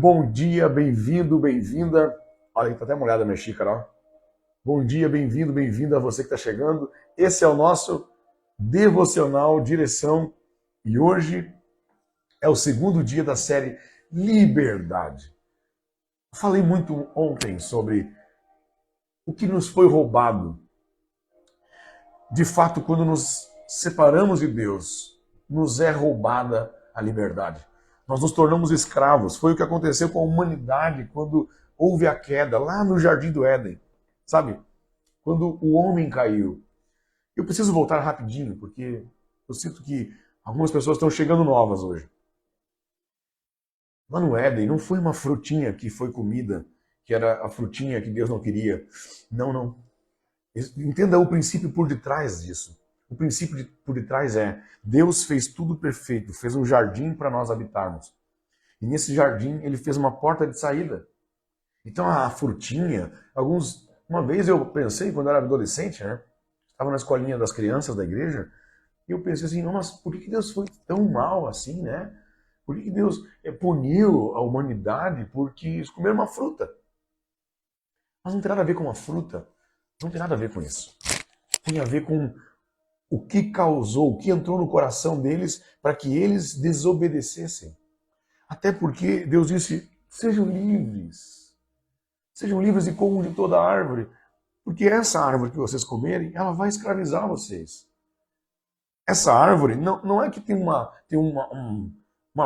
Bom dia, bem-vindo, bem-vinda. Olha, tá até molhada a minha xícara, ó. Bom dia, bem-vindo, bem-vinda a você que está chegando. Esse é o nosso devocional Direção e hoje é o segundo dia da série Liberdade. Falei muito ontem sobre o que nos foi roubado. De fato, quando nos separamos de Deus, nos é roubada a liberdade. Nós nos tornamos escravos. Foi o que aconteceu com a humanidade quando houve a queda lá no Jardim do Éden. Sabe? Quando o homem caiu. Eu preciso voltar rapidinho, porque eu sinto que algumas pessoas estão chegando novas hoje. Lá no Éden não foi uma frutinha que foi comida, que era a frutinha que Deus não queria. Não, não. Entenda o princípio por detrás disso. O princípio por detrás é: Deus fez tudo perfeito, fez um jardim para nós habitarmos. E nesse jardim ele fez uma porta de saída. Então a frutinha, uma vez eu pensei quando eu era adolescente, né? Estava na escolinha das crianças da igreja, e eu pensei assim: nossa, por que Deus foi tão mal assim, né? Por que Deus puniu a humanidade porque eles comeram uma fruta? Mas não tem nada a ver com uma fruta. Não tem nada a ver com isso. Tem a ver com o que causou, o que entrou no coração deles para que eles desobedecessem. Até porque Deus disse: sejam livres. Sejam livres e comam de toda a árvore. Porque essa árvore que vocês comerem, ela vai escravizar vocês. Essa árvore não é que tem uma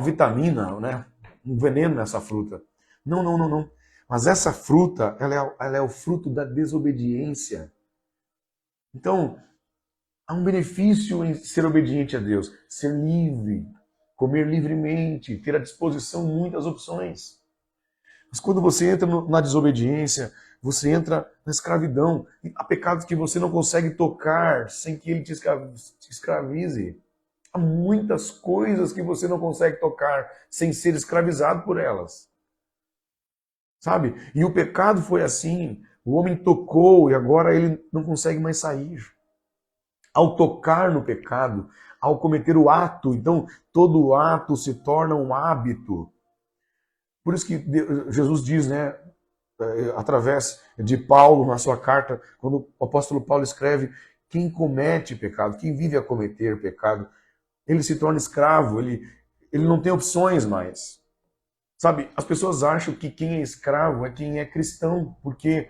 vitamina, né? Um veneno nessa fruta. Não, não, não, não. Mas essa fruta, ela é o fruto da desobediência. Então, há um benefício em ser obediente a Deus, ser livre, comer livremente, ter à disposição muitas opções. Mas quando você entra na desobediência, você entra na escravidão. Há pecados que você não consegue tocar sem que ele te escravize. Há muitas coisas que você não consegue tocar sem ser escravizado por elas. Sabe? E o pecado foi assim. O homem tocou e agora ele não consegue mais sair. Ao tocar no pecado, ao cometer o ato, então todo ato se torna um hábito. Por isso que Jesus diz, né, através de Paulo na sua carta, quando o apóstolo Paulo escreve: quem comete pecado, quem vive a cometer pecado, ele se torna escravo, ele não tem opções mais. Sabe, as pessoas acham que quem é escravo é quem é cristão, porque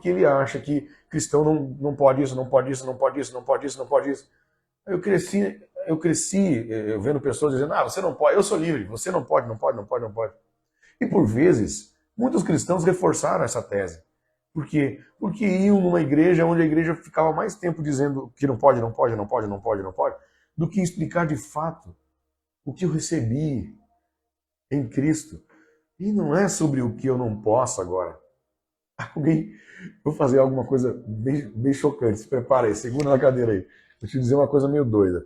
ele acha que cristão não pode isso, não pode isso, não pode isso, não pode isso, não pode isso. Eu cresci vendo pessoas dizendo: ah, você não pode, eu sou livre, você não pode, não pode, não pode, não pode. E por vezes, muitos cristãos reforçaram essa tese. Por quê? Porque iam numa igreja onde a igreja ficava mais tempo dizendo que não pode, não pode, não pode, não pode, não pode, do que explicar de fato o que eu recebi em Cristo. E não é sobre o que eu não posso agora. Alguém, vou fazer alguma coisa bem chocante, se prepara aí, segura na cadeira aí. Vou te dizer uma coisa meio doida.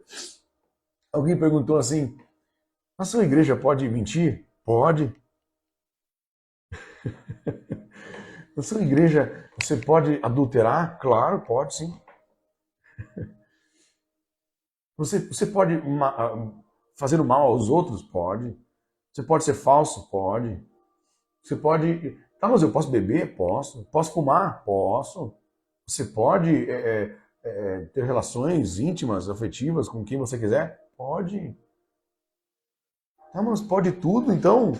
Alguém perguntou assim: a sua igreja pode mentir? Pode. Na sua igreja você pode adulterar? Claro, pode sim. Você pode fazer o mal aos outros? Pode. Você pode ser falso? Pode. Você pode. Ah, mas eu posso beber? Posso. Posso fumar? Posso. Você pode ter relações íntimas, afetivas com quem você quiser? Pode. Ah, mas pode tudo então?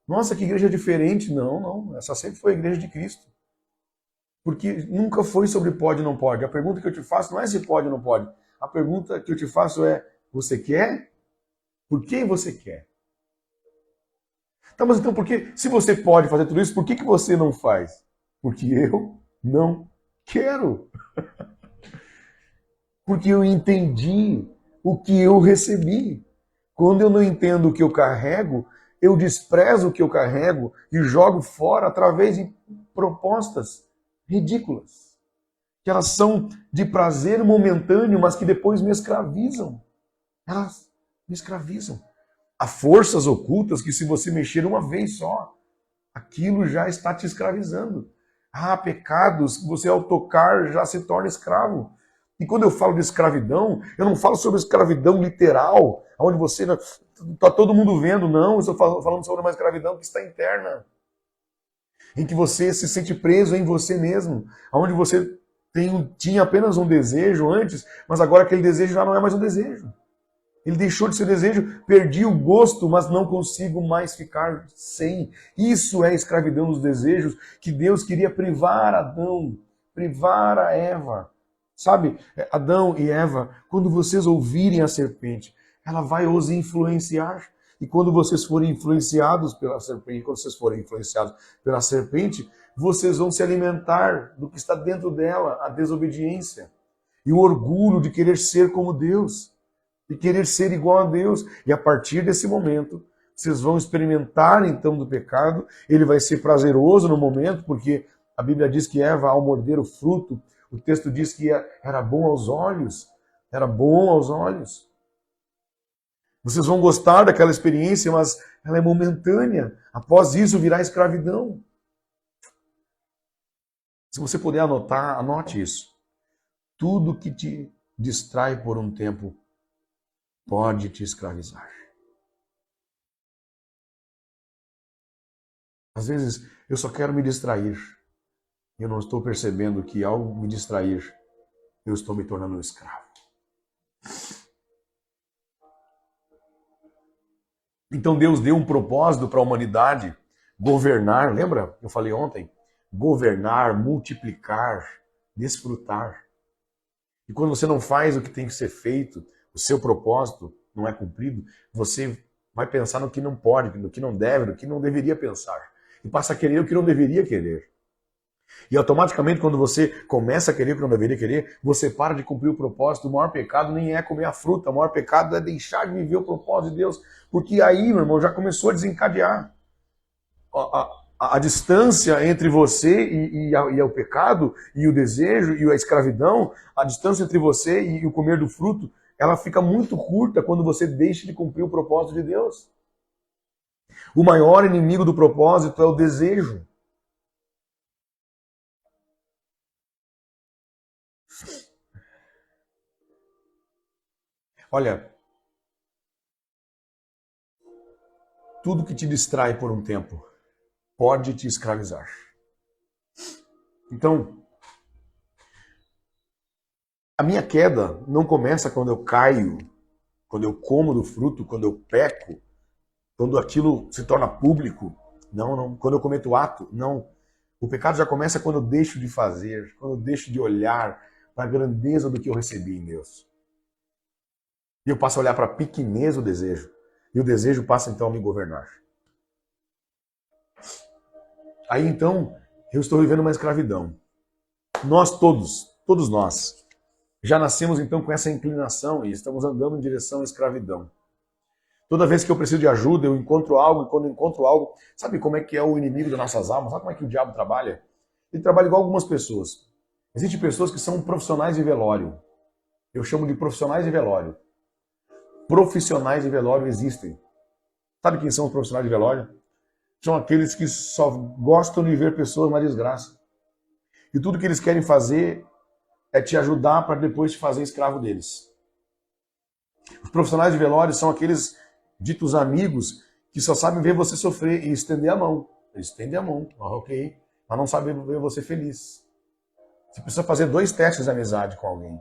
Nossa, que igreja diferente. Não, não. Essa sempre foi a igreja de Cristo. Porque nunca foi sobre pode ou não pode. A pergunta que eu te faço não é se pode ou não pode. A pergunta que eu te faço é: você quer? Por que você quer? Tá, mas então, se você pode fazer tudo isso, por que você não faz? Porque eu não quero. Porque eu entendi o que eu recebi. Quando eu não entendo o que eu carrego, eu desprezo o que eu carrego e jogo fora através de propostas ridículas. Que elas são de prazer momentâneo, mas que depois me escravizam. Elas me escravizam. Há forças ocultas que, se você mexer uma vez só, aquilo já está te escravizando. Há pecados que você, ao tocar, já se torna escravo. E quando eu falo de escravidão, eu não falo sobre escravidão literal, onde você está todo mundo vendo, não. Eu estou falando sobre uma escravidão que está interna, em que você se sente preso em você mesmo, onde você tinha apenas um desejo antes, mas agora aquele desejo já não é mais um desejo. Ele deixou de ser desejo, perdi o gosto, mas não consigo mais ficar sem. Isso é escravidão dos desejos que Deus queria privar Adão, privar a Eva. Sabe, Adão e Eva, quando vocês ouvirem a serpente, ela vai os influenciar. E quando vocês forem influenciados pela serpente, vocês vão se alimentar do que está dentro dela, a desobediência. E o orgulho de querer ser como Deus, de querer ser igual a Deus. E a partir desse momento, vocês vão experimentar então do pecado. Ele vai ser prazeroso no momento, porque a Bíblia diz que Eva, ao morder o fruto, o texto diz que era bom aos olhos. Era bom aos olhos. Vocês vão gostar daquela experiência, mas ela é momentânea. Após isso virá escravidão. Se você puder anotar, anote isso. Tudo que te distrai por um tempo pode te escravizar. Às vezes eu só quero me distrair. Eu não estou percebendo que ao me distrair, eu estou me tornando um escravo. Então Deus deu um propósito para a humanidade, governar, lembra? Eu falei ontem, governar, multiplicar, desfrutar. E quando você não faz o que tem que ser feito, o seu propósito não é cumprido, você vai pensar no que não pode, no que não deve, no que não deveria pensar. E passa a querer o que não deveria querer. E automaticamente, quando você começa a querer o que não deveria querer, você para de cumprir o propósito. O maior pecado nem é comer a fruta, o maior pecado é deixar de viver o propósito de Deus. Porque aí, meu irmão, já começou a desencadear. A distância entre você e o pecado, e o desejo, e a escravidão, a distância entre você e o comer do fruto, ela fica muito curta quando você deixa de cumprir o propósito de Deus. O maior inimigo do propósito é o desejo. Olha, tudo que te distrai por um tempo pode te escravizar. Então, a minha queda não começa quando eu caio, quando eu como do fruto, quando eu peco, quando aquilo se torna público. Não. Quando eu cometo ato, não. O pecado já começa quando eu deixo de fazer, quando eu deixo de olhar para a grandeza do que eu recebi em Deus. E eu passo a olhar para a pequenez do desejo. E o desejo passa então a me governar. Aí então, eu estou vivendo uma escravidão. Nós todos nós, já nascemos então com essa inclinação e estamos andando em direção à escravidão. Toda vez que eu preciso de ajuda, eu encontro algo, e quando eu encontro algo, sabe como é que é o inimigo das nossas almas? Sabe como é que o diabo trabalha? Ele trabalha igual algumas pessoas. Existem pessoas que são profissionais de velório. Eu chamo de profissionais de velório. Profissionais de velório existem. Sabe quem são os profissionais de velório? São aqueles que só gostam de ver pessoas na desgraça. E tudo que eles querem fazer é te ajudar para depois te fazer escravo deles. Os profissionais de velório são aqueles ditos amigos que só sabem ver você sofrer e estender a mão. Eles estendem a mão, ok, mas não sabem ver você feliz. Você precisa fazer 2 testes de amizade com alguém.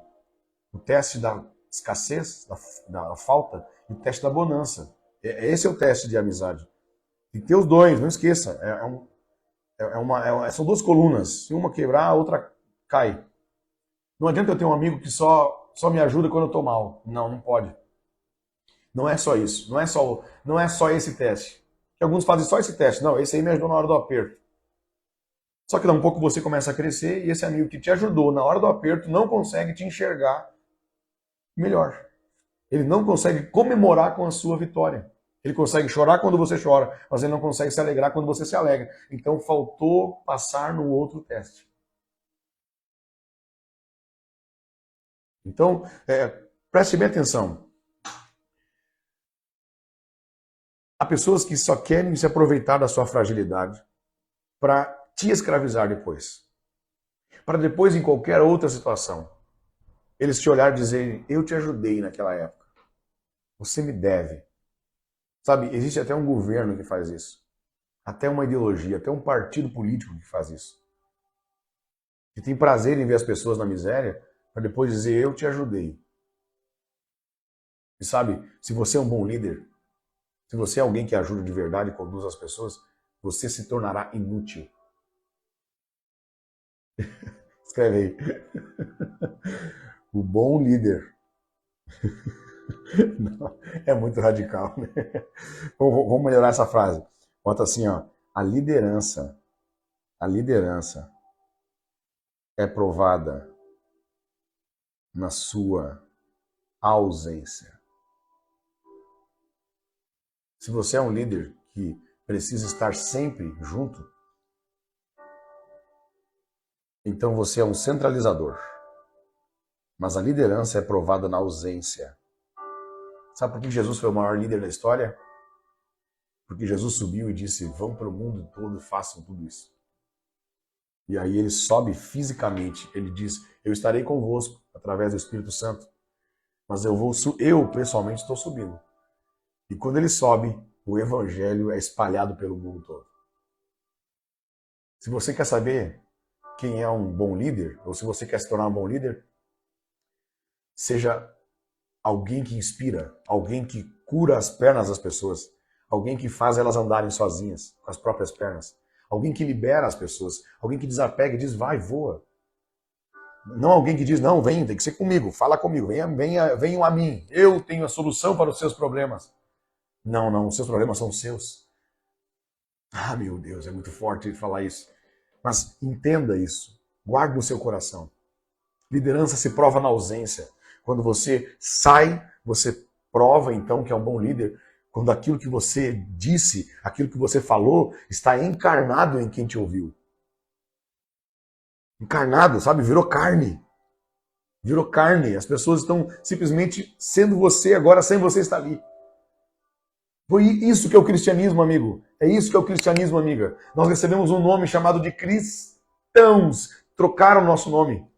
O teste da escassez, da falta, e o teste da bonança. Esse é o teste de amizade. Tem que ter os 2, não esqueça. São 2 colunas. Se uma quebrar, a outra cai. Não adianta eu ter um amigo que só me ajuda quando eu estou mal. Não pode. Não é só isso. Não é só esse teste. Que alguns fazem só esse teste. Não, esse aí me ajudou na hora do aperto. Só que dá um pouco você começa a crescer e esse amigo que te ajudou na hora do aperto não consegue te enxergar melhor. Ele não consegue comemorar com a sua vitória. Ele consegue chorar quando você chora, mas ele não consegue se alegrar quando você se alegra. Então faltou passar no outro teste. Então, preste bem atenção. Há pessoas que só querem se aproveitar da sua fragilidade para te escravizar depois. Para depois, em qualquer outra situação, Eles te olharem e dizerem, eu te ajudei naquela época. Você me deve. Sabe, existe até um governo que faz isso. Até uma ideologia, até um partido político que faz isso. Que tem prazer em ver as pessoas na miséria, para depois dizer, eu te ajudei. E sabe, se você é um bom líder, se você é alguém que ajuda de verdade e conduz as pessoas, você se tornará inútil. Escreve aí. O bom líder. Não, é muito radical, né? Vamos melhorar essa frase. Bota assim, ó. A liderança é provada na sua ausência. Se você é um líder que precisa estar sempre junto, então você é um centralizador. Mas a liderança é provada na ausência. Sabe por que Jesus foi o maior líder da história? Porque Jesus subiu e disse, vão para o mundo todo e façam tudo isso. E aí ele sobe fisicamente, ele diz, eu estarei convosco através do Espírito Santo, mas eu pessoalmente estou subindo. E quando ele sobe, o evangelho é espalhado pelo mundo todo. Se você quer saber quem é um bom líder, ou se você quer se tornar um bom líder, seja alguém que inspira, alguém que cura as pernas das pessoas, alguém que faz elas andarem sozinhas, com as próprias pernas, alguém que libera as pessoas, alguém que desapega e diz, vai, voa. Não alguém que diz, não, vem, tem que ser comigo, fala comigo, venham a mim, eu tenho a solução para os seus problemas. Não, os seus problemas são seus. Ah, meu Deus, é muito forte falar isso. Mas entenda isso, guarde no seu coração. Liderança se prova na ausência. Quando você sai, você prova então que é um bom líder. Quando aquilo que você disse, aquilo que você falou, está encarnado em quem te ouviu. Encarnado, sabe? Virou carne. Virou carne. As pessoas estão simplesmente sendo você agora sem você estar ali. Foi isso que é o cristianismo, amigo. É isso que é o cristianismo, amiga. Nós recebemos um nome chamado de cristãos. Trocaram o nosso nome.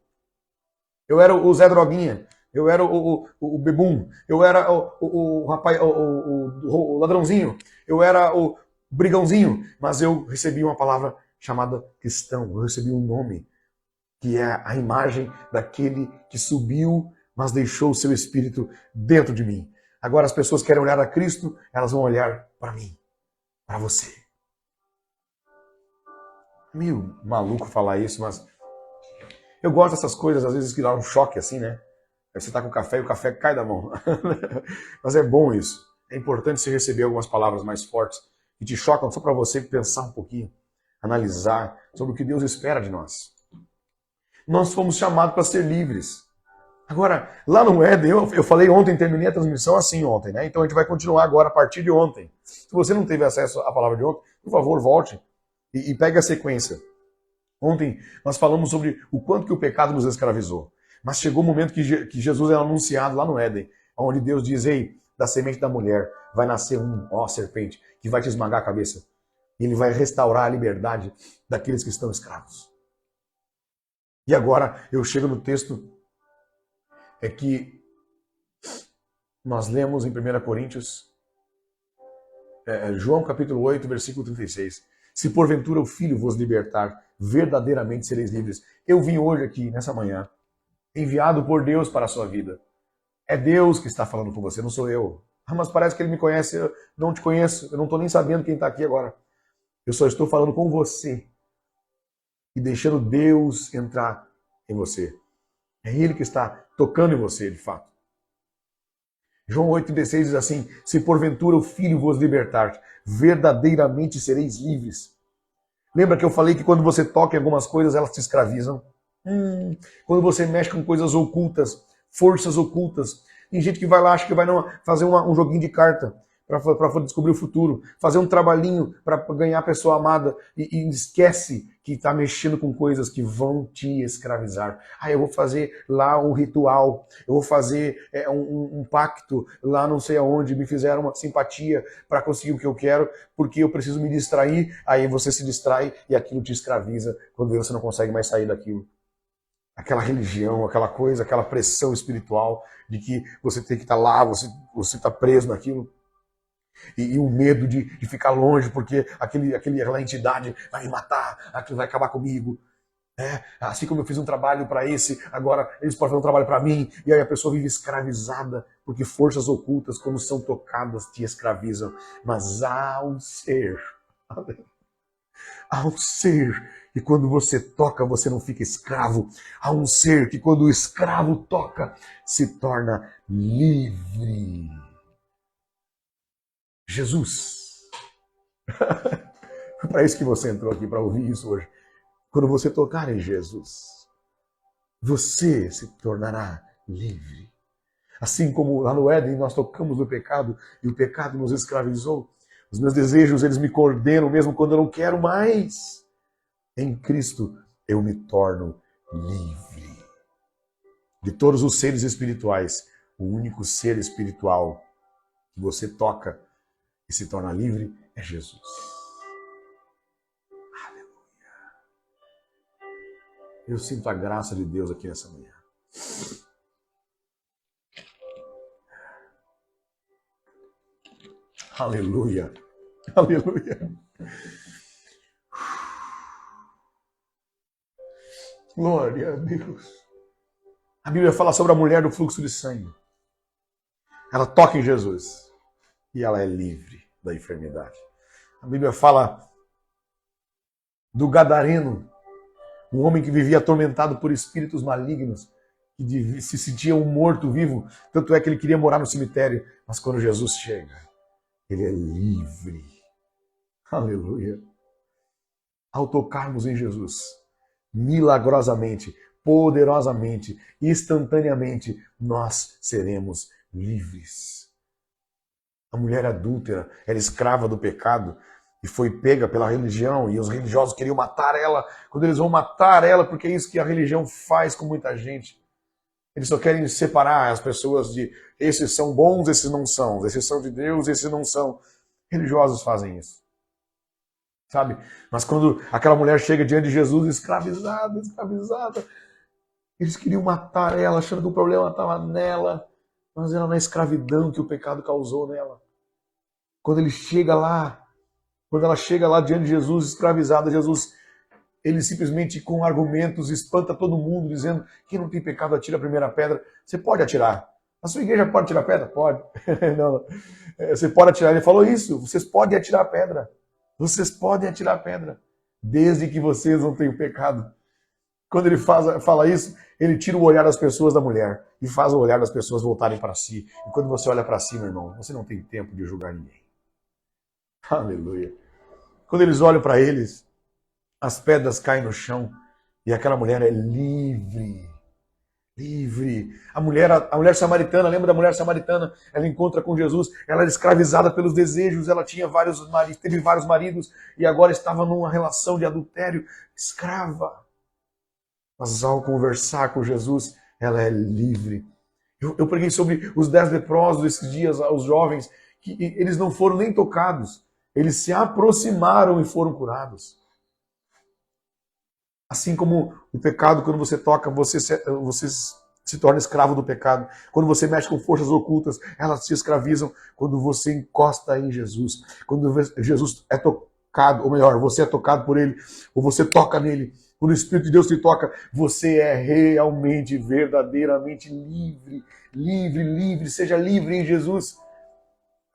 Eu era o Zé Droguinha. Eu era o Bebum. Eu era o rapaz, o ladrãozinho. Eu era o brigãozinho. Mas eu recebi uma palavra chamada cristão. Eu recebi um nome que é a imagem daquele que subiu, mas deixou o seu espírito dentro de mim. Agora as pessoas querem olhar a Cristo, elas vão olhar para mim, para você. Meio maluco falar isso, mas eu gosto dessas coisas, às vezes que dá um choque assim, né? Aí você tá com café e o café cai da mão. Mas é bom isso. É importante você receber algumas palavras mais fortes que te chocam só para você pensar um pouquinho, analisar sobre o que Deus espera de nós. Nós fomos chamados para ser livres. Agora, lá no Éden, eu falei ontem, terminei a transmissão assim ontem, né? Então a gente vai continuar agora a partir de ontem. Se você não teve acesso à palavra de ontem, por favor, volte e pegue a sequência. Ontem nós falamos sobre o quanto que o pecado nos escravizou. Mas chegou o momento que Jesus é anunciado lá no Éden, onde Deus diz, ei, da semente da mulher vai nascer ó serpente, que vai te esmagar a cabeça. E ele vai restaurar a liberdade daqueles que estão escravos. E agora eu chego no texto é que nós lemos em 1 Coríntios, João capítulo 8, versículo 36. Se porventura o Filho vos libertar, verdadeiramente sereis livres. Eu vim hoje aqui, nessa manhã, enviado por Deus para a sua vida. É Deus que está falando com você, não sou eu. Ah, mas parece que ele me conhece, eu não te conheço, eu não estou nem sabendo quem está aqui agora. Eu só estou falando com você e deixando Deus entrar em você. É Ele que está tocando em você, de fato. João 8,16 diz assim, se porventura o Filho vos libertar, verdadeiramente sereis livres. Lembra que eu falei que quando você toca em algumas coisas, elas te escravizam? Quando você mexe com coisas ocultas, forças ocultas. Tem gente que vai lá, acha que vai fazer um joguinho de carta para descobrir o futuro, fazer um trabalhinho para ganhar a pessoa amada e esquece que está mexendo com coisas que vão te escravizar. Ah, eu vou fazer lá um ritual, eu vou fazer um pacto lá não sei aonde, me fizeram uma simpatia para conseguir o que eu quero, porque eu preciso me distrair, aí você se distrai e aquilo te escraviza quando você não consegue mais sair daquilo. aquela religião, aquela coisa, aquela pressão espiritual de que você tem que estar lá, você está preso naquilo. E o medo de ficar longe, porque aquela entidade vai me matar, aquilo vai acabar comigo. Assim como eu fiz um trabalho para esse, agora eles podem fazer um trabalho para mim, e aí a pessoa vive escravizada, porque forças ocultas, quando são tocadas, te escravizam. Mas há um ser, que quando você toca, você não fica escravo. Há um ser que quando o escravo toca, se torna livre. Jesus. Foi para isso que você entrou aqui, para ouvir isso hoje. Quando você tocar em Jesus, você se tornará livre. Assim como lá no Éden nós tocamos no pecado e o pecado nos escravizou. Os meus desejos, eles me coordenam mesmo quando eu não quero mais. Em Cristo eu me torno livre. De todos os seres espirituais, o único ser espiritual que você toca e se torna livre é Jesus. Eu sinto a graça de Deus aqui nessa manhã. Aleluia. Aleluia. Glória a Deus. A Bíblia fala sobre a mulher do fluxo de sangue. Ela toca em Jesus e ela é livre da enfermidade. A Bíblia fala do gadareno, um homem que vivia atormentado por espíritos malignos, que se sentia um morto-vivo, tanto é que ele queria morar no cemitério, mas quando Jesus chega, ele é livre. Aleluia. Ao tocarmos em Jesus, milagrosamente, poderosamente, instantaneamente, nós seremos livres. A mulher adúltera era escrava do pecado, e foi pega pela religião, e os religiosos queriam matar ela. Quando eles vão matar ela, porque é isso que a religião faz com muita gente. Eles só querem separar as pessoas de esses são bons, esses não são. Esses são de Deus, esses não são. Religiosos fazem isso. Sabe? Mas quando aquela mulher chega diante de Jesus escravizada, eles queriam matar ela, achando que o problema estava nela, mas era na escravidão que o pecado causou nela. Quando ele chega lá, quando ela chega lá diante de Jesus, escravizada, Jesus, ele simplesmente com argumentos espanta todo mundo, dizendo, quem não tem pecado atira a primeira pedra. Você pode atirar. A sua igreja pode tirar pedra? Pode. Não. Você pode atirar. Ele falou isso, vocês podem atirar a pedra. Vocês podem atirar a pedra, desde que vocês não tenham pecado. Quando ele fala isso, ele tira o olhar das pessoas da mulher e faz o olhar das pessoas voltarem para si. E quando você olha para si, meu irmão, você não tem tempo de julgar ninguém. Aleluia. Quando eles olham para eles, as pedras caem no chão e aquela mulher é livre. Livre. A mulher samaritana, lembra da mulher samaritana? Ela encontra com Jesus, ela era escravizada pelos desejos, ela tinha teve vários maridos e agora estava numa relação de adultério, escrava. Mas ao conversar com Jesus, ela é livre. Eu preguei sobre os 10 leprosos esses dias, os jovens, que eles não foram nem tocados. Eles se aproximaram e foram curados. Assim como o pecado, quando você toca, você se torna escravo do pecado. Quando você mexe com forças ocultas, elas te escravizam. Quando você encosta em Jesus, quando Jesus é tocado, ou melhor, você é tocado por Ele, ou você toca nele, quando o Espírito de Deus te toca, você é realmente, verdadeiramente livre. Livre, livre, seja livre em Jesus.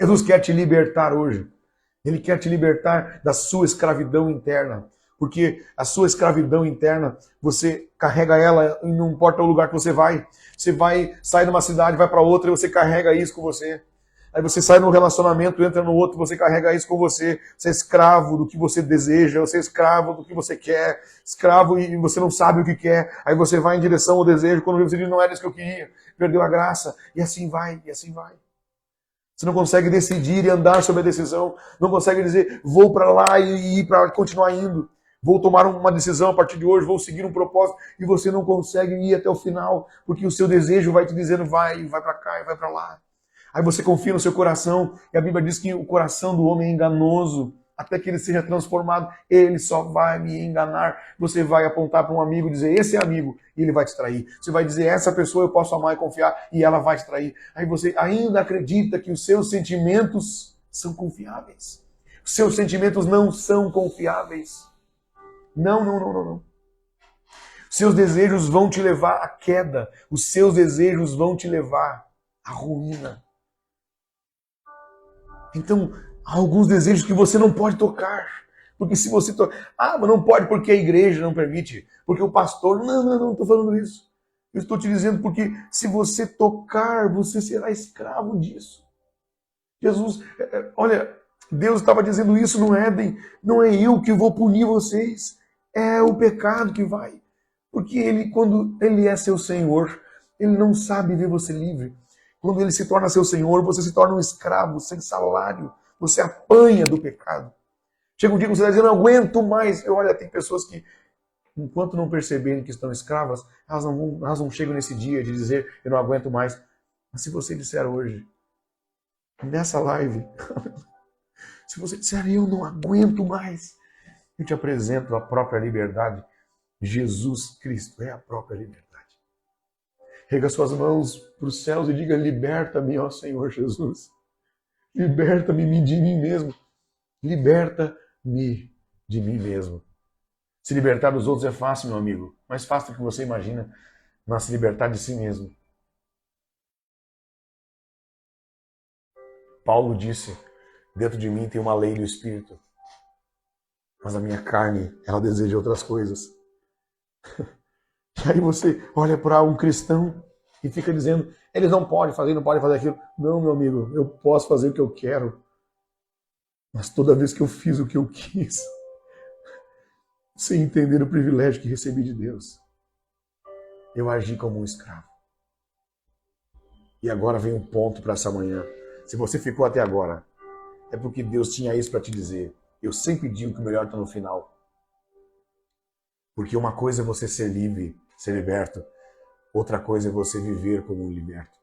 Jesus quer te libertar hoje. Ele quer te libertar da sua escravidão interna. Porque a sua escravidão interna, você carrega ela e não importa o lugar que você vai. Você sai de uma cidade, vai para outra e você carrega isso com você. Aí você sai num relacionamento, entra no outro, você carrega isso com você. Você é escravo do que você deseja, você é escravo do que você quer. Escravo e você não sabe o que quer. Aí você vai em direção ao desejo, quando você diz, não era isso que eu queria. Perdeu a graça. E assim vai, e assim vai. Você não consegue decidir e andar sobre a decisão. Não consegue dizer, vou para lá e ir para continuar indo. Vou tomar uma decisão a partir de hoje, vou seguir um propósito. E você não consegue ir até o final, porque o seu desejo vai te dizendo, vai para cá e vai para lá. Aí você confia no seu coração, e a Bíblia diz que o coração do homem é enganoso. até que ele seja transformado. Ele só vai me enganar. Você vai apontar para um amigo e dizer, esse é amigo, e ele vai te trair. Você vai dizer, essa pessoa eu posso amar e confiar, e ela vai te trair. Aí você ainda acredita que os seus sentimentos são confiáveis. Os seus sentimentos não são confiáveis. Não, não, não, não, não. Seus desejos vão te levar à queda. Os seus desejos vão te levar à ruína. Então, há alguns desejos que você não pode tocar. Porque se você tocar... Ah, mas não pode porque a igreja não permite. Porque o pastor... Não estou falando isso. Eu estou te dizendo porque se você tocar, você será escravo disso. Jesus, olha, Deus estava dizendo isso no Éden. Não é eu que vou punir vocês. É o pecado que vai. Porque ele, quando ele é seu Senhor, ele não sabe ver você livre. Quando ele se torna seu Senhor, você se torna um escravo, sem salário. Você apanha do pecado. Chega um dia que você está dizendo, não aguento mais. Olha, tem pessoas que, enquanto não perceberem que estão escravas, elas não chegam nesse dia de dizer, eu não aguento mais. Mas se você disser hoje, nessa live, se você disser, eu não aguento mais, eu te apresento a própria liberdade. Jesus Cristo é a própria liberdade. Rega suas mãos para os céus e diga, liberta-me, ó Senhor Jesus. Liberta-me de mim mesmo. Liberta-me de mim mesmo. Se libertar dos outros é fácil, meu amigo. Mais fácil do que você imagina, mas se libertar de si mesmo. Paulo disse, dentro de mim tem uma lei do Espírito, mas a minha carne, ela deseja outras coisas. E aí você olha para um cristão e fica dizendo, eles não podem fazer, não podem fazer aquilo. Não, meu amigo, eu posso fazer o que eu quero. Mas toda vez que eu fiz o que eu quis, sem entender o privilégio que recebi de Deus, eu agi como um escravo. E agora vem um ponto para essa manhã. Se você ficou até agora, é porque Deus tinha isso para te dizer. Eu sempre digo que o melhor está no final. Porque uma coisa é você ser livre, ser liberto. Outra coisa é você viver como um liberto.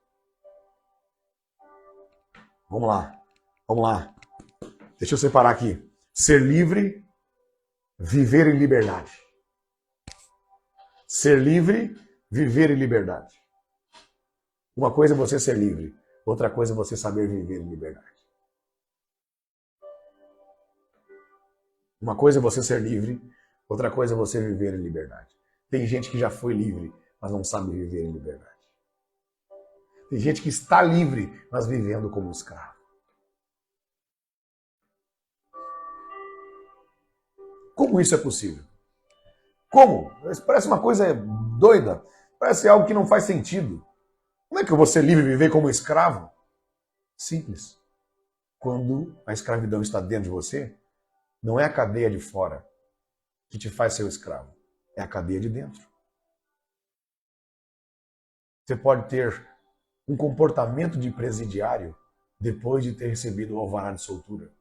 Vamos lá. Vamos lá. Deixa eu separar aqui. Ser livre, viver em liberdade. Ser livre, viver em liberdade. Uma coisa é você ser livre. Outra coisa é você saber viver em liberdade. Uma coisa é você ser livre. Outra coisa é você viver em liberdade. Tem gente que já foi livre, mas não sabe viver em liberdade. Tem gente que está livre, mas vivendo como um escravo. Como isso é possível? Como? Isso parece uma coisa doida. Parece algo que não faz sentido. Como é que eu vou ser livre e viver como escravo? Simples. Quando a escravidão está dentro de você, não é a cadeia de fora que te faz ser o escravo. É a cadeia de dentro. Você pode ter um comportamento de presidiário depois de ter recebido o alvará de soltura.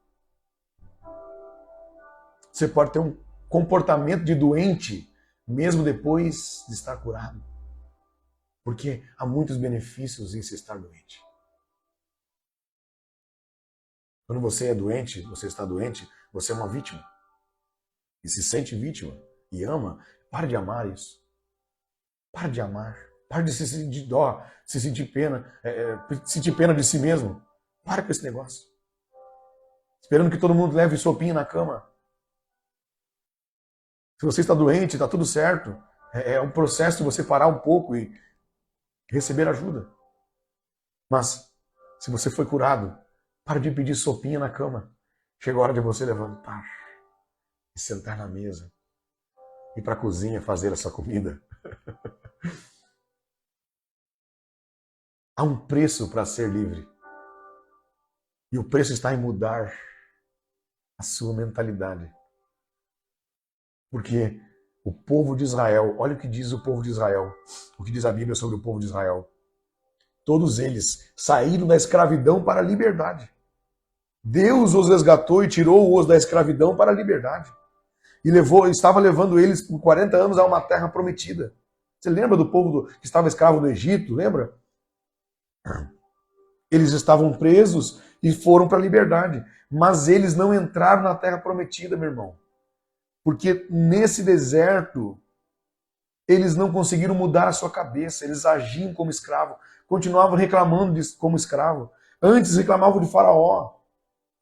Você pode ter um comportamento de doente mesmo depois de estar curado. Porque há muitos benefícios em se estar doente. Quando você é doente, você está doente, você é uma vítima. E se sente vítima e ama, pare de amar isso. Pare de amar. Pare de se sentir dó, se sentir pena, sentir pena de si mesmo. Para com esse negócio. Esperando que todo mundo leve sopinha na cama. Se você está doente, está tudo certo. É um processo de você parar um pouco e receber ajuda. Mas, se você foi curado, pare de pedir sopinha na cama. Chega a hora de você levantar e sentar na mesa. Ir para a cozinha fazer essa comida. Há um preço para ser livre. E o preço está em mudar a sua mentalidade. Porque o povo de Israel, olha o que diz o povo de Israel, o que diz a Bíblia sobre o povo de Israel. Todos eles saíram da escravidão para a liberdade. Deus os resgatou e tirou-os da escravidão para a liberdade. E estava levando eles por 40 anos a uma terra prometida. Você lembra do povo que estava escravo no Egito? Lembra? Eles estavam presos e foram para a liberdade. Mas eles não entraram na terra prometida, meu irmão. Porque nesse deserto, eles não conseguiram mudar a sua cabeça, eles agiam como escravo, continuavam reclamando como escravo. Antes reclamavam de Faraó,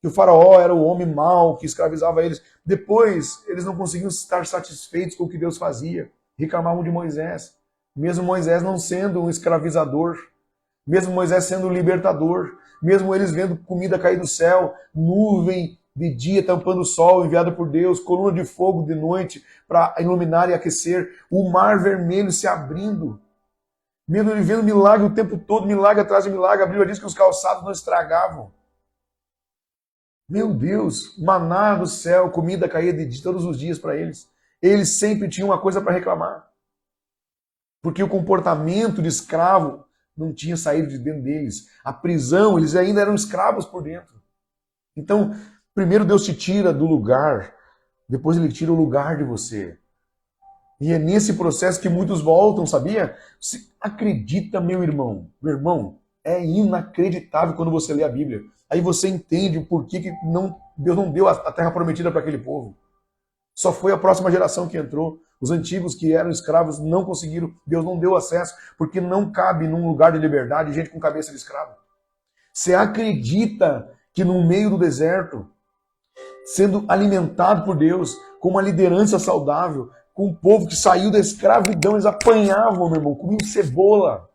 que o Faraó era o homem mau que escravizava eles. Depois, eles não conseguiam estar satisfeitos com o que Deus fazia. Reclamavam de Moisés, mesmo Moisés não sendo um escravizador, mesmo Moisés sendo um libertador, mesmo eles vendo comida cair do céu, nuvem de dia tampando o sol, enviada por Deus, coluna de fogo de noite para iluminar e aquecer, o mar vermelho se abrindo, mesmo ele vendo milagre o tempo todo, milagre atrás de milagre. A Bíblia diz que os calçados não estragavam. Meu Deus, maná do céu, comida caía de todos os dias para eles. Eles sempre tinham uma coisa para reclamar. Porque o comportamento de escravo não tinha saído de dentro deles. A prisão, eles ainda eram escravos por dentro. Então, primeiro Deus te tira do lugar, depois Ele tira o lugar de você. E é nesse processo que muitos voltam, sabia? Você acredita, meu irmão? Meu irmão, é inacreditável quando você lê a Bíblia. Aí você entende o porquê que Deus não deu a terra prometida para aquele povo. Só foi a próxima geração que entrou. Os antigos que eram escravos não conseguiram, Deus não deu acesso, porque não cabe num lugar de liberdade gente com cabeça de escravo. Você acredita que no meio do deserto, sendo alimentado por Deus, com uma liderança saudável, com um povo que saiu da escravidão, eles apanhavam, meu irmão, comiam cebola.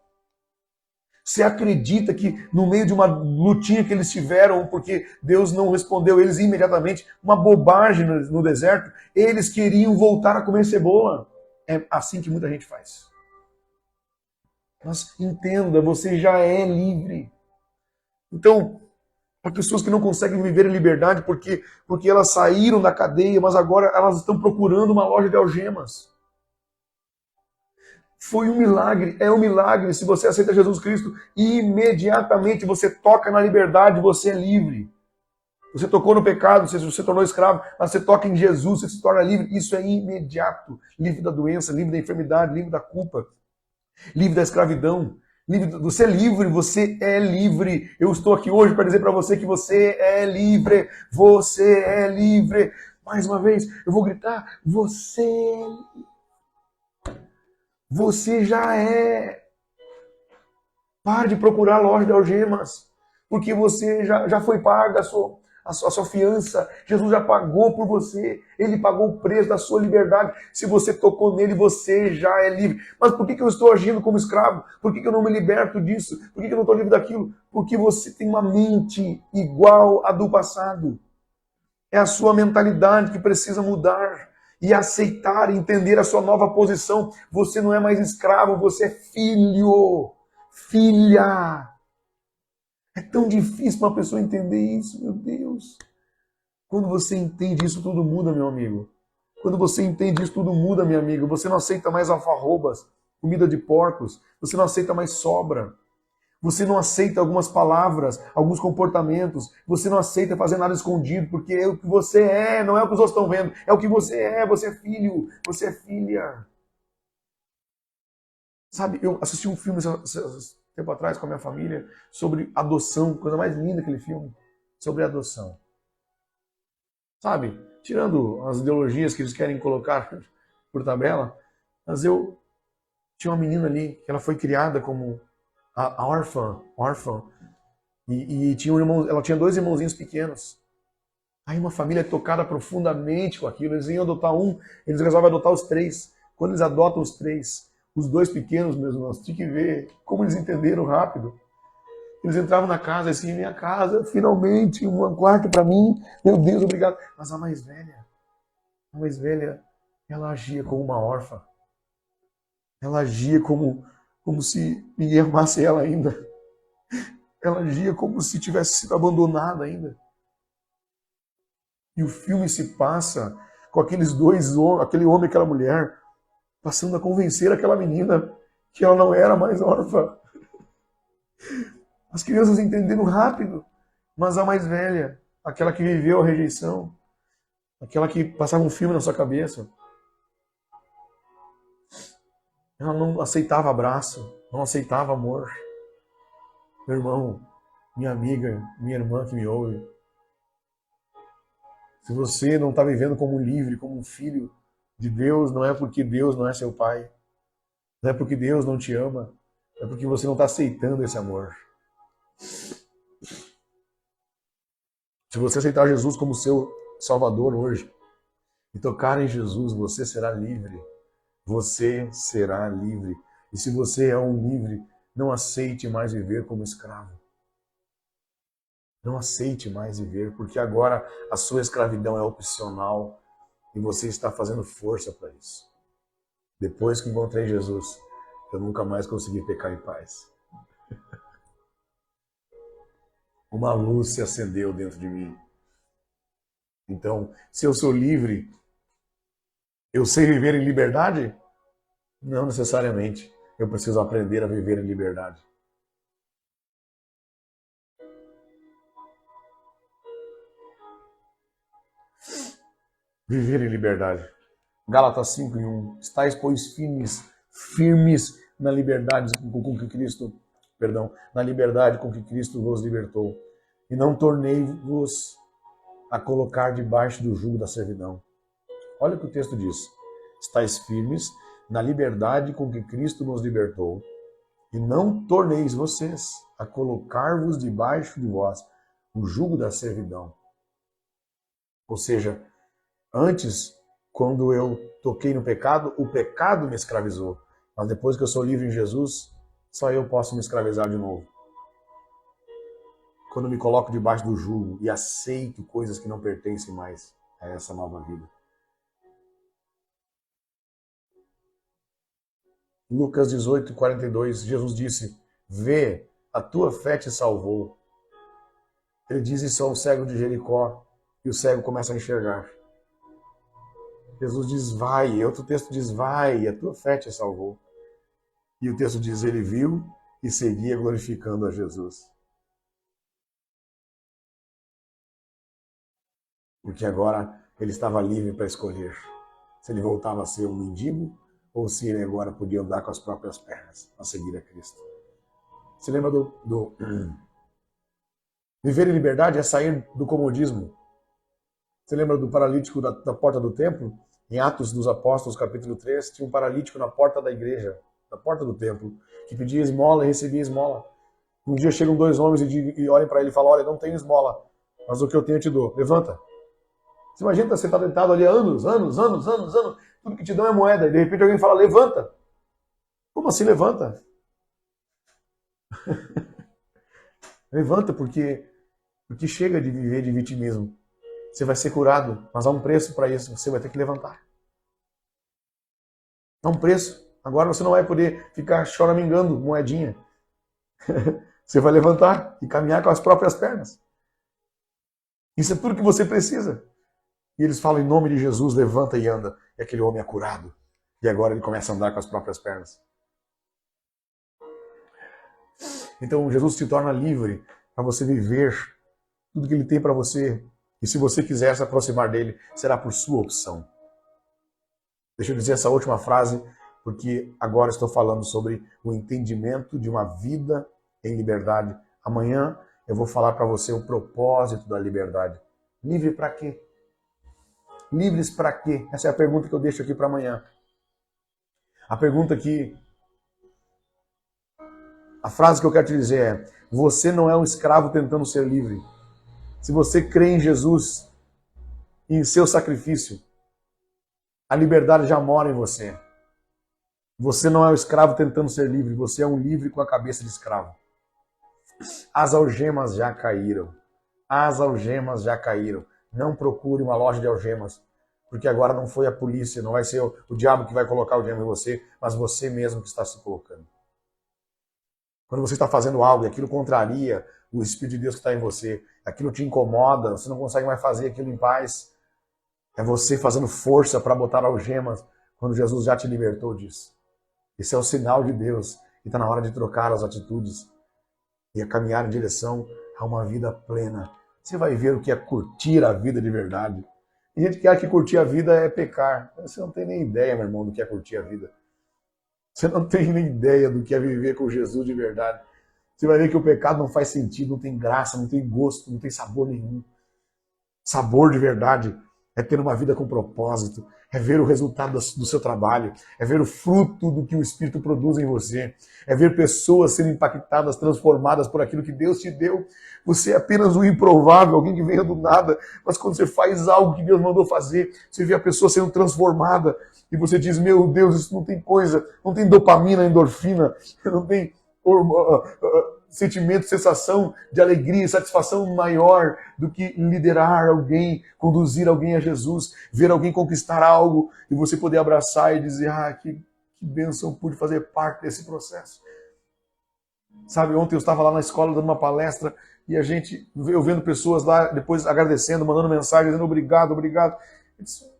Você acredita que no meio de uma lutinha que eles tiveram, porque Deus não respondeu eles imediatamente, uma bobagem no deserto, eles queriam voltar a comer cebola? É assim que muita gente faz. Mas entenda, você já é livre. Então, para pessoas que não conseguem viver em liberdade porque elas saíram da cadeia, mas agora elas estão procurando uma loja de algemas. Foi um milagre, é um milagre. Se você aceita Jesus Cristo, imediatamente você toca na liberdade, você é livre. Você tocou no pecado, você se tornou escravo, mas você toca em Jesus, você se torna livre. Isso é imediato. Livre da doença, livre da enfermidade, livre da culpa, livre da escravidão. Você é livre, você é livre. Eu estou aqui hoje para dizer para você que você é livre. Você é livre. Mais uma vez, eu vou gritar, você é livre. Você já é. Pare de procurar loja de algemas, porque você já foi paga a sua fiança. Jesus já pagou por você. Ele pagou o preço da sua liberdade. Se você tocou nele, você já é livre. Mas por que eu estou agindo como escravo? Por que eu não me liberto disso? Por que eu não estou livre daquilo? Porque você tem uma mente igual à do passado. É a sua mentalidade que precisa mudar e aceitar e entender a sua nova posição. Você não é mais escravo, você é filho, filha. É tão difícil uma pessoa entender isso, meu Deus. Quando você entende isso, tudo muda, meu amigo. Quando você entende isso, tudo muda, minha amiga. Você não aceita mais alfarrobas, comida de porcos. Você não aceita mais sobra. Você não aceita algumas palavras, alguns comportamentos. Você não aceita fazer nada escondido, porque é o que você é, não é o que os outros estão vendo. É o que você é. Você é filho, você é filha. Sabe, eu assisti um filme tempo atrás com a minha família sobre adoção. Coisa mais linda aquele filme. Sobre adoção. Sabe, tirando as ideologias que eles querem colocar por tabela, mas eu tinha uma menina ali que ela foi criada como a órfã, e tinha um irmão, ela tinha dois irmãozinhos pequenos. Aí uma família tocada profundamente com aquilo, eles iam adotar um, eles resolvem adotar os três. Quando eles adotam os três, os dois pequenos, meus irmãos, tinha que ver como eles entenderam rápido. Eles entravam na casa, assim, minha casa, finalmente, um quarto para mim, meu Deus, obrigado. Mas a mais velha, ela agia como uma órfã. Ela agia como se ninguém amasse ela ainda. Ela agia como se tivesse sido abandonada ainda. E o filme se passa com aqueles dois homens, aquele homem e aquela mulher, passando a convencer aquela menina que ela não era mais órfã. As crianças entenderam rápido, mas a mais velha, aquela que viveu a rejeição, aquela que passava um filme na sua cabeça, ela não aceitava abraço, não aceitava amor. Meu irmão, minha amiga, minha irmã que me ouve, se você não está vivendo como livre, como um filho de Deus, não é porque Deus não é seu pai, não é porque Deus não te ama, é porque você não está aceitando esse amor. Se você aceitar Jesus como seu Salvador hoje e tocar em Jesus, você será livre. Você será livre. E se você é um livre, não aceite mais viver como escravo. Não aceite mais viver, porque agora a sua escravidão é opcional e você está fazendo força para isso. Depois que encontrei Jesus, eu nunca mais consegui pecar em paz. Uma luz se acendeu dentro de mim. Então, se eu sou livre, eu sei viver em liberdade? Não necessariamente. Eu preciso aprender a viver em liberdade. Viver em liberdade. Gálatas 5:1. Estais, pois, firmes na liberdade com que Cristo, na liberdade com que Cristo vos libertou. E não tornei-vos a colocar debaixo do jugo da servidão. Olha o que o texto diz. Estais firmes na liberdade com que Cristo nos libertou. E não torneis vocês a colocar-vos debaixo de vós o jugo da servidão. Ou seja, antes, quando eu toquei no pecado, o pecado me escravizou. Mas depois que eu sou livre em Jesus, só eu posso me escravizar de novo. Quando me coloco debaixo do jugo e aceito coisas que não pertencem mais a essa nova vida. Lucas 18:42, Jesus disse, vê, a tua fé te salvou. Ele diz isso ao cego de Jericó, e o cego começa a enxergar. Jesus diz, vai, e outro texto diz, vai, a tua fé te salvou. E o texto diz, ele viu e seguia glorificando a Jesus. Porque agora ele estava livre para escolher se ele voltava a ser um mendigo ou se ele agora podia andar com as próprias pernas a seguir a Cristo. Você lembra do viver em liberdade é sair do comodismo. Você lembra do paralítico da porta do templo? Em Atos dos Apóstolos, capítulo 3, tinha um paralítico na porta da igreja, na porta do templo, que pedia esmola e recebia esmola. Um dia chegam dois homens e olham para ele e falam, olha, não tenho esmola, mas o que eu tenho eu te dou. Levanta. Você imagina você está deitado ali há anos, tudo que te dão é moeda, e de repente alguém fala, levanta. Como assim levanta? Levanta porque chega de viver de vitimismo. Você vai ser curado, mas há um preço para isso, você vai ter que levantar. Há um preço. Agora você não vai poder ficar choramingando moedinha. Você vai levantar e caminhar com as próprias pernas. Isso é tudo que você precisa. E eles falam em nome de Jesus, levanta e anda. E aquele homem é curado. E agora ele começa a andar com as próprias pernas. Então Jesus te torna livre para você viver tudo que ele tem para você. E se você quiser se aproximar dele, será por sua opção. Deixa eu dizer essa última frase, porque agora estou falando sobre o entendimento de uma vida em liberdade. Amanhã eu vou falar para você o propósito da liberdade. Livre para quê? Livres para quê? Essa é a pergunta que eu deixo aqui para amanhã. A pergunta que... A frase que eu quero te dizer é, você não é um escravo tentando ser livre. Se você crê em Jesus e em seu sacrifício, a liberdade já mora em você. Você não é um escravo tentando ser livre, você é um livre com a cabeça de escravo. As algemas já caíram. As algemas já caíram. Não procure uma loja de algemas, porque agora não foi a polícia, não vai ser o diabo que vai colocar o algema em você, mas você mesmo que está se colocando. Quando você está fazendo algo e aquilo contraria o Espírito de Deus que está em você, aquilo te incomoda, você não consegue mais fazer aquilo em paz, é você fazendo força para botar algemas quando Jesus já te libertou disso. Esse é o sinal de Deus e está na hora de trocar as atitudes e a caminhar em direção a uma vida plena. Você vai ver o que é curtir a vida de verdade. Tem gente que acha que curtir a vida é pecar. Você não tem nem ideia, meu irmão, do que é curtir a vida. Você não tem nem ideia do que é viver com Jesus de verdade. Você vai ver que o pecado não faz sentido, não tem graça, não tem gosto, não tem sabor nenhum. Sabor de verdade é ter uma vida com propósito, é ver o resultado do seu trabalho, é ver o fruto do que o Espírito produz em você, é ver pessoas sendo impactadas, transformadas por aquilo que Deus te deu. Você é apenas um improvável, alguém que veio do nada, mas quando você faz algo que Deus mandou fazer, você vê a pessoa sendo transformada e você diz, meu Deus, isso não tem coisa, não tem dopamina, endorfina, não tem sentimento, sensação de alegria e satisfação maior do que liderar alguém, conduzir alguém a Jesus, ver alguém conquistar algo e você poder abraçar e dizer, que bênção eu pude fazer parte desse processo. Sabe, ontem eu estava lá na escola dando uma palestra e eu vendo pessoas lá depois agradecendo, mandando mensagem, dizendo obrigado, obrigado. Eu disse,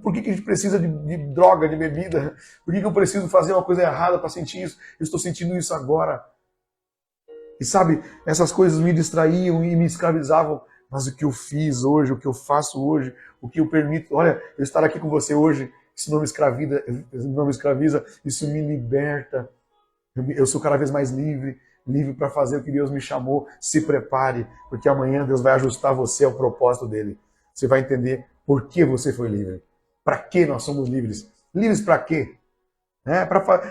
por que a gente precisa de droga, de bebida? Por que eu preciso fazer uma coisa errada para sentir isso? Eu estou sentindo isso agora. E sabe, essas coisas me distraíam e me escravizavam. Mas o que eu fiz hoje, o que eu faço hoje, o que eu permito... Olha, eu estar aqui com você hoje, isso não me escraviza, isso me liberta. Eu sou cada vez mais livre para fazer o que Deus me chamou. Se prepare, porque amanhã Deus vai ajustar você ao propósito dele. Você vai entender por que você foi livre. Para que nós somos livres? Livres para quê?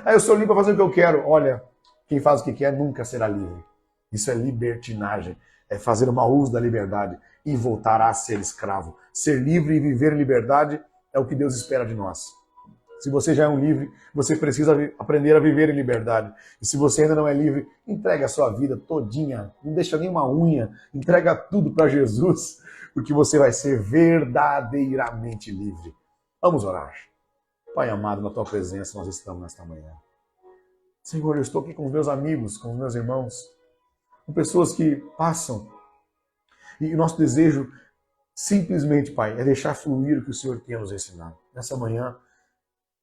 Eu sou livre para fazer o que eu quero. Olha, quem faz o que quer nunca será livre. Isso é libertinagem, é fazer uma uso da liberdade e voltar a ser escravo. Ser livre e viver em liberdade é o que Deus espera de nós. Se você já é um livre, você precisa aprender a viver em liberdade. E se você ainda não é livre, entrega a sua vida todinha, não deixa nenhuma unha, entrega tudo para Jesus, porque você vai ser verdadeiramente livre. Vamos orar. Pai amado, na tua presença nós estamos nesta manhã. Senhor, eu estou aqui com os meus amigos, com os meus irmãos, com pessoas que passam. E o nosso desejo, simplesmente, Pai, é deixar fluir o que o Senhor tem a nos ensinar. Nessa manhã,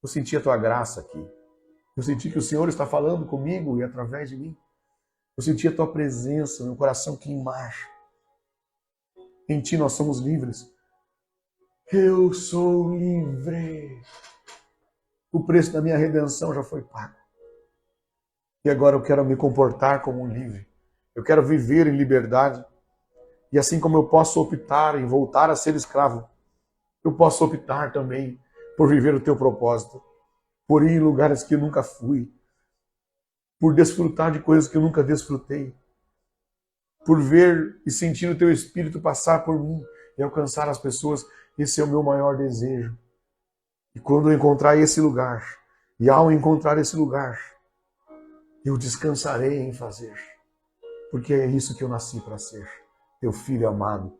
eu senti a tua graça aqui. Eu senti que o Senhor está falando comigo e através de mim. Eu senti a tua presença, meu coração queimar. Em ti nós somos livres. Eu sou livre. O preço da minha redenção já foi pago. E agora eu quero me comportar como um livre. Eu quero viver em liberdade. E assim como eu posso optar em voltar a ser escravo, eu posso optar também por viver o teu propósito, por ir em lugares que eu nunca fui, por desfrutar de coisas que eu nunca desfrutei, por ver e sentir o teu Espírito passar por mim e alcançar as pessoas. Esse é o meu maior desejo. E quando eu encontrar esse lugar, e ao encontrar esse lugar, eu descansarei em fazer, porque é isso que eu nasci para ser, teu filho amado.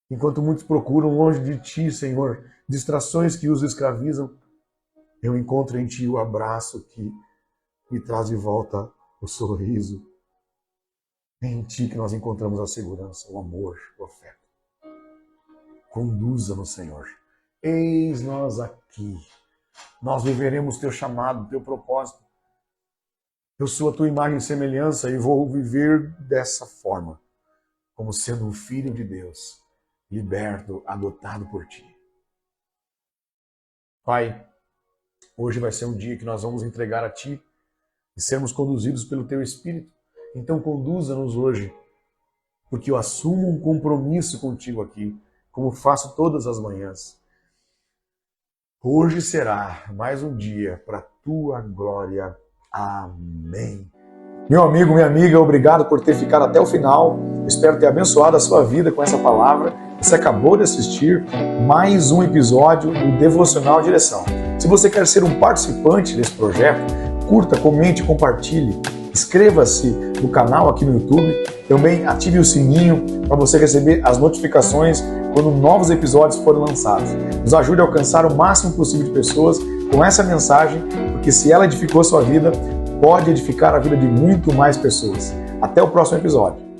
Enquanto muitos procuram longe de ti, Senhor, distrações que os escravizam, eu encontro em ti o abraço que me traz de volta o sorriso. É em ti que nós encontramos a segurança, o amor, o afeto. Conduza-nos, Senhor. Eis nós aqui. Nós viveremos teu chamado, teu propósito. Eu sou a tua imagem e semelhança e vou viver dessa forma, como sendo um filho de Deus, liberto, adotado por ti. Pai, hoje vai ser um dia que nós vamos entregar a ti e sermos conduzidos pelo teu Espírito. Então conduza-nos hoje, porque eu assumo um compromisso contigo aqui, como faço todas as manhãs. Hoje será mais um dia para a tua glória. Amém. Meu amigo, minha amiga, obrigado por ter ficado até o final. Espero ter abençoado a sua vida com essa palavra. Você acabou de assistir mais um episódio do Devocional Direção. Se você quer ser um participante desse projeto, curta, comente, compartilhe. Inscreva-se no canal aqui no YouTube. Também ative o sininho para você receber as notificações quando novos episódios forem lançados. Nos ajude a alcançar o máximo possível de pessoas com essa mensagem, porque se ela edificou a sua vida, pode edificar a vida de muito mais pessoas. Até o próximo episódio.